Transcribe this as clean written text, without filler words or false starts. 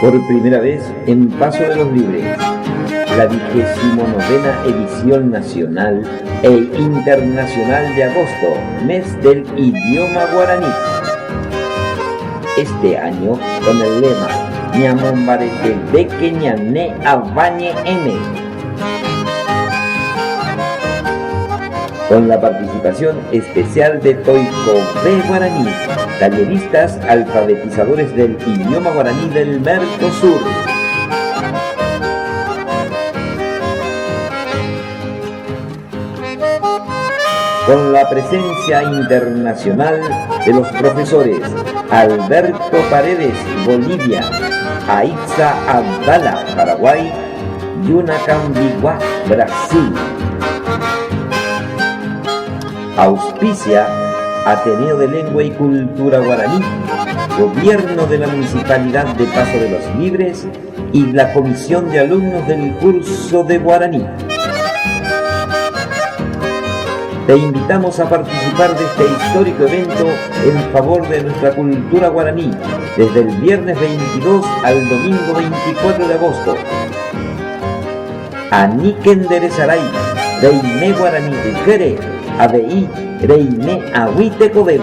Por primera vez en Paso de los Libres, la 29ª edición nacional e internacional de agosto, mes del idioma guaraní. Este año con el lema Ñamombarete Beke Ñané Abañe M, con la participación especial de Toicobé Guaraní, talleristas alfabetizadores del idioma guaraní del Mercosur. Con la presencia internacional de los profesores Alberto Paredes, Bolivia, Aixa Abdala, Paraguay, Yuna Cambiguá, Brasil. Auspicia Ateneo de Lengua y Cultura Guaraní, Gobierno de la Municipalidad de Paso de los Libres y la Comisión de Alumnos del Curso de Guaraní. Te invitamos a participar de este histórico evento en favor de nuestra cultura guaraní, desde el viernes 22 al domingo 24 de agosto. Aniken Derezaray, Reine Guaraní Ticere, ABI, Reine Ahuite Codel.